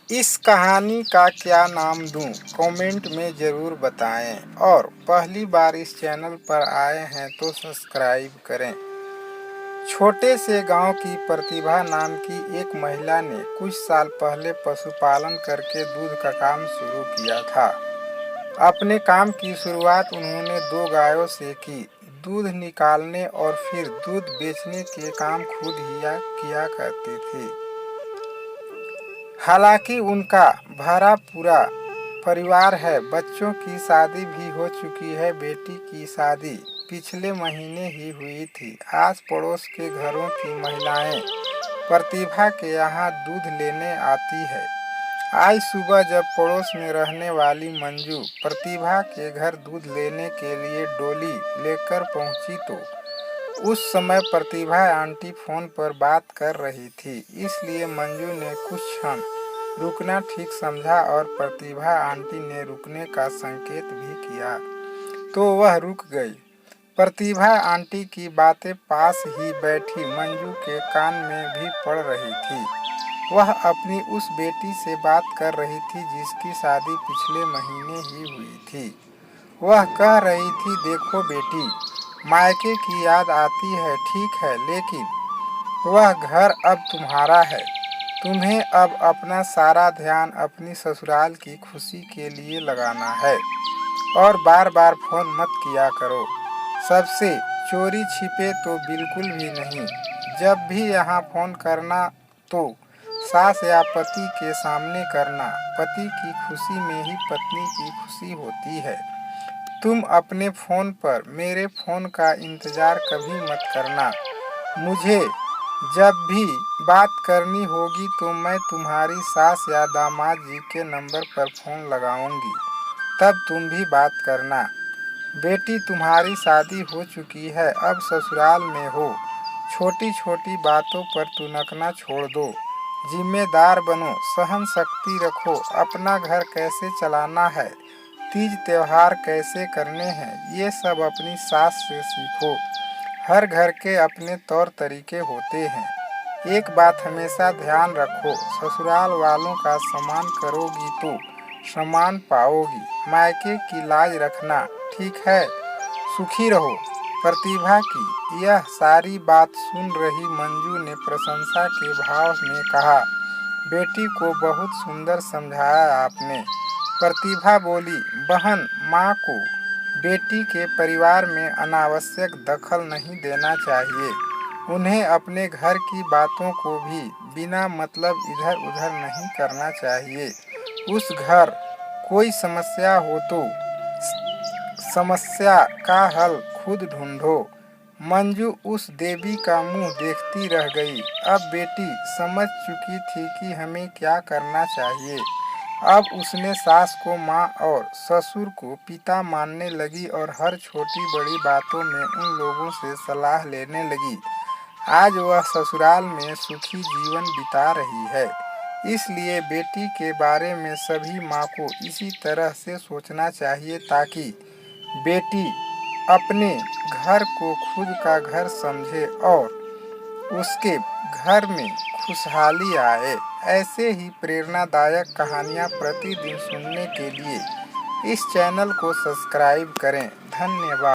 इस कहानी का क्या नाम दूँ कमेंट में ज़रूर बताएं और पहली बार इस चैनल पर आए हैं तो सब्सक्राइब करें। छोटे से गांव की प्रतिभा नाम की एक महिला ने कुछ साल पहले पशुपालन करके दूध का काम शुरू किया था। अपने काम की शुरुआत उन्होंने 2 गायों से की। दूध निकालने और फिर दूध बेचने के काम खुद ही किया करती थी। हालांकि उनका भरा पूरा परिवार है, बच्चों की शादी भी हो चुकी है। बेटी की शादी पिछले महीने ही हुई थी। आस पड़ोस के घरों की महिलाएं प्रतिभा के यहाँ दूध लेने आती है। आज सुबह जब पड़ोस में रहने वाली मंजू प्रतिभा के घर दूध लेने के लिए डोली लेकर पहुंची तो उस समय प्रतिभा आंटी फोन पर बात कर रही थी, इसलिए मंजू ने कुछ क्षण रुकना ठीक समझा और प्रतिभा आंटी ने रुकने का संकेत भी किया तो वह रुक गई। प्रतिभा आंटी की बातें पास ही बैठी मंजू के कान में भी पड़ रही थी। वह अपनी उस बेटी से बात कर रही थी जिसकी शादी पिछले महीने ही हुई थी। वह कह रही थी, देखो बेटी, मायके की याद आती है ठीक है, लेकिन वह घर अब तुम्हारा है। तुम्हें अब अपना सारा ध्यान अपनी ससुराल की खुशी के लिए लगाना है और बार बार फोन मत किया करो। सबसे चोरी छिपे तो बिल्कुल भी नहीं। जब भी यहाँ फोन करना तो सास या पति के सामने करना। पति की खुशी में ही पत्नी की खुशी होती है। तुम अपने फ़ोन पर मेरे फ़ोन का इंतज़ार कभी मत करना। मुझे जब भी बात करनी होगी तो मैं तुम्हारी सास या दामाद जी के नंबर पर फ़ोन लगाऊंगी, तब तुम भी बात करना। बेटी, तुम्हारी शादी हो चुकी है, अब ससुराल में हो। छोटी छोटी बातों पर तुनकना छोड़ दो। जिम्मेदार बनो, सहन शक्ति रखो। अपना घर कैसे चलाना है, तीज त्योहार कैसे करने हैं, ये सब अपनी सास से सीखो। हर घर के अपने तौर तरीके होते हैं। एक बात हमेशा ध्यान रखो, ससुराल वालों का सम्मान करोगी तो सम्मान पाओगी। मायके की लाज रखना, ठीक है। सुखी रहो। प्रतिभा की यह सारी बात सुन रही मंजू ने प्रशंसा के भाव में कहा, बेटी को बहुत सुंदर समझाया आपने। प्रतिभा बोली, बहन, माँ को बेटी के परिवार में अनावश्यक दखल नहीं देना चाहिए। उन्हें अपने घर की बातों को भी बिना मतलब इधर उधर नहीं करना चाहिए। उस घर कोई समस्या हो तो समस्या का हल खुद ढूंढो। मंजू उस देवी का मुंह देखती रह गई। अब बेटी समझ चुकी थी कि हमें क्या करना चाहिए। अब उसने सास को माँ और ससुर को पिता मानने लगी और हर छोटी बड़ी बातों में उन लोगों से सलाह लेने लगी। आज वह ससुराल में सुखी जीवन बिता रही है। इसलिए बेटी के बारे में सभी माँ को इसी तरह से सोचना चाहिए ताकि बेटी अपने घर को खुद का घर समझे और उसके घर में खुशहाली आए। ऐसे ही प्रेरणादायक कहानियाँ प्रतिदिन सुनने के लिए इस चैनल को सब्सक्राइब करें। धन्यवाद।